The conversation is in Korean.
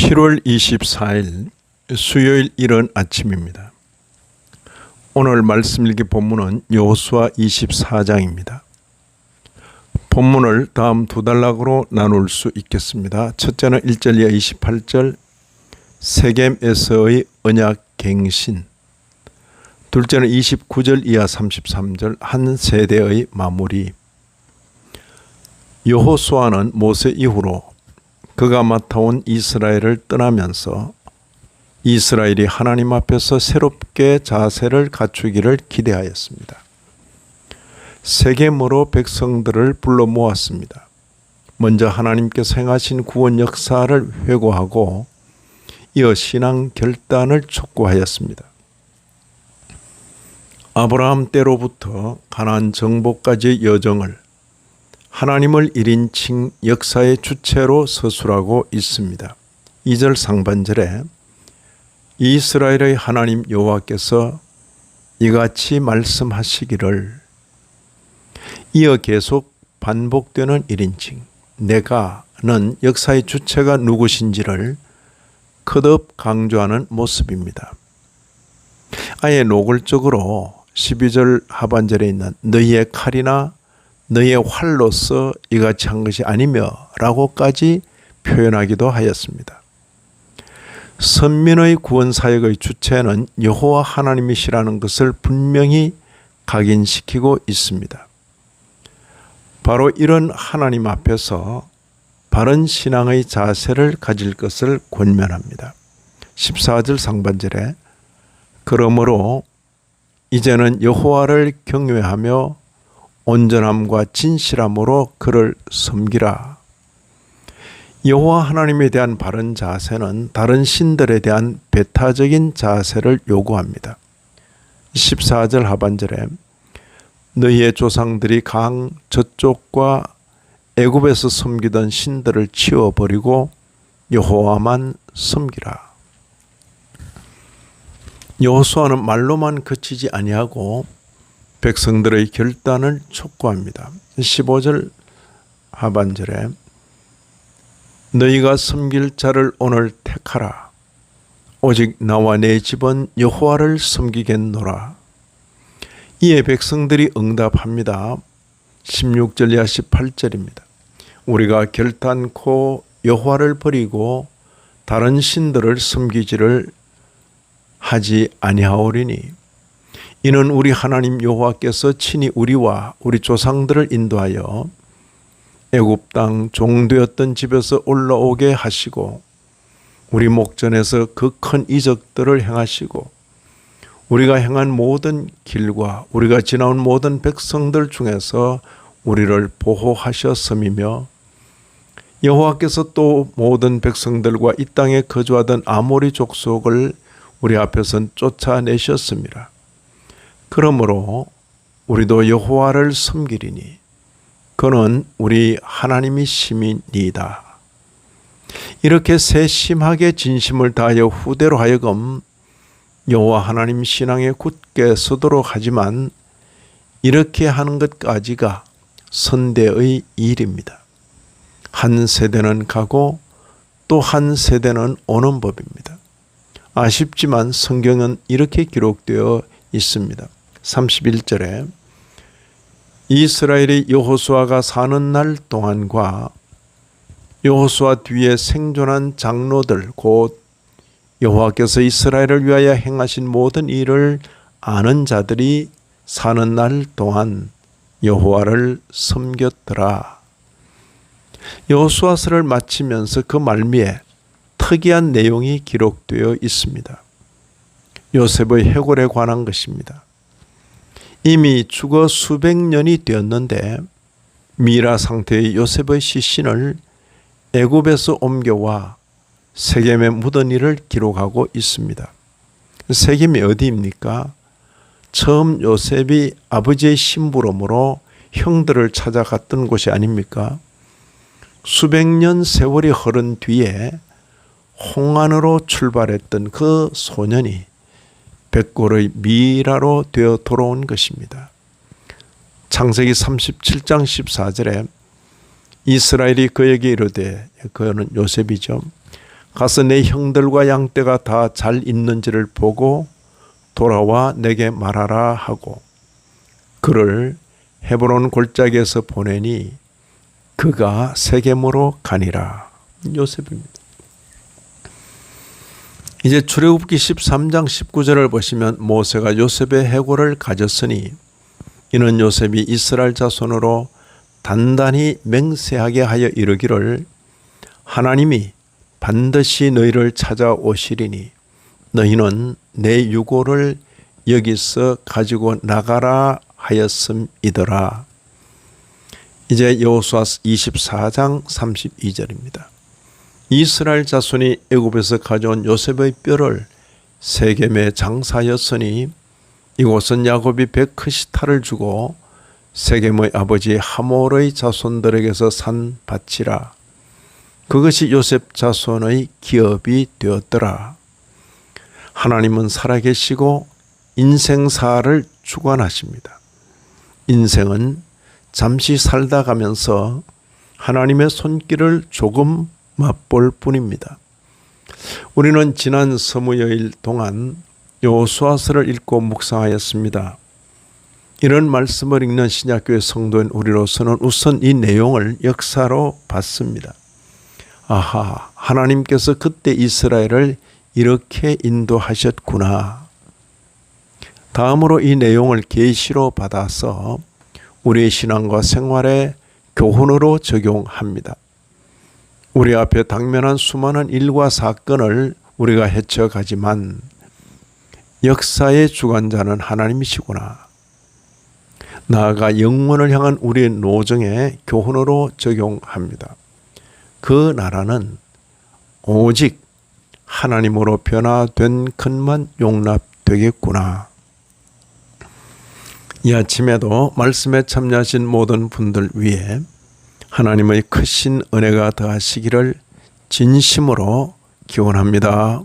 7월 24일 수요일 이른 아침입니다. 오늘 말씀 읽기 본문은 여호수아 24장입니다. 본문을 다음 두 단락으로 나눌 수 있겠습니다. 첫째는 1절 이하 28절 세겜에서의 언약 갱신, 둘째는 29절 이하 33절 한 세대의 마무리. 여호수아는 모세 이후로 그가 맡아온 이스라엘을 떠나면서 이스라엘이 하나님 앞에서 새롭게 자세를 갖추기를 기대하였습니다. 세겜으로 백성들을 불러 모았습니다. 먼저 하나님께서 행하신 구원 역사를 회고하고 이어 신앙 결단을 촉구하였습니다. 아브라함 때로부터 가나안 정복까지의 여정을 하나님을 1인칭 역사의 주체로 서술하고 있습니다. 2절 상반절에 이스라엘의 하나님 여호와께서 이같이 말씀하시기를, 이어 계속 반복되는 1인칭 내가는 역사의 주체가 누구신지를 거듭 강조하는 모습입니다. 아예 노골적으로 12절 하반절에 있는 너희의 칼이나 너희의 활로서 이같이 한 것이 아니며 라고까지 표현하기도 하였습니다. 선민의 구원사역의 주체는 여호와 하나님이시라는 것을 분명히 각인시키고 있습니다. 바로 이런 하나님 앞에서 바른 신앙의 자세를 가질 것을 권면합니다. 14절 상반절에 그러므로 이제는 여호와를 경외하며 온전함과 진실함으로 그를 섬기라. 여호와 하나님에 대한 바른 자세는 다른 신들에 대한 배타적인 자세를 요구합니다. 14절 하반절에 너희의 조상들이 강 저쪽과 애굽에서 섬기던 신들을 치워버리고 여호와만 섬기라. 여호수아는 말로만 그치지 아니하고 백성들의 결단을 촉구합니다. 15절 하반절에 너희가 섬길 자를 오늘 택하라. 오직 나와 내 집은 여호와를 섬기겠노라. 이에 백성들이 응답합니다. 16절 이하 18절입니다. 우리가 결단코 여호와를 버리고 다른 신들을 섬기지를 하지 아니하오리니 이는 우리 하나님 여호와께서 친히 우리와 우리 조상들을 인도하여 애굽 땅 종되었던 집에서 올라오게 하시고 우리 목전에서 그 큰 이적들을 행하시고 우리가 행한 모든 길과 우리가 지나온 모든 백성들 중에서 우리를 보호하셨음이며 여호와께서 또 모든 백성들과 이 땅에 거주하던 아모리 족속을 우리 앞에서 쫓아내셨습니다. 그러므로 우리도 여호와를 섬기리니 그는 우리 하나님이심이니이다. 이렇게 세심하게 진심을 다하여 후대로 하여금 여호와 하나님 신앙에 굳게 서도록 하지만 이렇게 하는 것까지가 선대의 일입니다. 한 세대는 가고 또 한 세대는 오는 법입니다. 아쉽지만 성경은 이렇게 기록되어 있습니다. 31절에 이스라엘이 여호수아가 사는 날 동안과 여호수아 뒤에 생존한 장로들 곧 여호와께서 이스라엘을 위하여 행하신 모든 일을 아는 자들이 사는 날 동안 여호와를 섬겼더라. 여호수아서를 마치면서 그 말미에 특이한 내용이 기록되어 있습니다. 요셉의 해골에 관한 것입니다. 이미 죽어 수백 년이 되었는데 미라 상태의 요셉의 시신을 애굽에서 옮겨와 세겜에 묻은 일을 기록하고 있습니다. 세겜이 어디입니까? 처음 요셉이 아버지의 심부름으로 형들을 찾아갔던 곳이 아닙니까? 수백 년 세월이 흐른 뒤에 홍안으로 출발했던 그 소년이 백골의 미라로 되어 돌아온 것입니다. 창세기 37장 14절에 이스라엘이 그에게 이르되, 그는 요셉이죠. 가서 내 형들과 양떼가 다 잘 있는지를 보고 돌아와 내게 말하라 하고 그를 헤브론 골짜기에서 보내니 그가 세겜으로 가니라. 요셉입니다. 이제 출애굽기 13장 19절을 보시면 모세가 요셉의 해골을 가졌으니 이는 요셉이 이스라엘 자손으로 단단히 맹세하게 하여 이르기를 하나님이 반드시 너희를 찾아오시리니 너희는 내 유고를 여기서 가지고 나가라 하였음이더라. 이제 여호수아 24장 32절입니다. 이스라엘 자손이 애굽에서 가져온 요셉의 뼈를 세겜에 장사하였으니 이곳은 야곱이 베크시타를 주고 세겜의 아버지 하몰의 자손들에게서 산 밭이라. 그것이 요셉 자손의 기업이 되었더라. 하나님은 살아계시고 인생사를 주관하십니다. 인생은 잠시 살다 가면서 하나님의 손길을 조금 맛볼 뿐입니다. 우리는 지난 서무여일 동안 여호수아서를 읽고 묵상하였습니다. 이런 말씀을 읽는 신약교회 성도인 우리로서는 우선 이 내용을 역사로 봤습니다. 아하, 하나님께서 그때 이스라엘을 이렇게 인도하셨구나. 다음으로 이 내용을 계시로 받아서 우리의 신앙과 생활에 교훈으로 적용합니다. 우리 앞에 당면한 수많은 일과 사건을 우리가 헤쳐가지만 역사의 주관자는 하나님이시구나. 나아가 영원을 향한 우리의 노정에 교훈으로 적용합니다. 그 나라는 오직 하나님으로 변화된 것만 용납되겠구나. 이 아침에도 말씀에 참여하신 모든 분들 위해 하나님의 크신 은혜가 더하시기를 진심으로 기원합니다.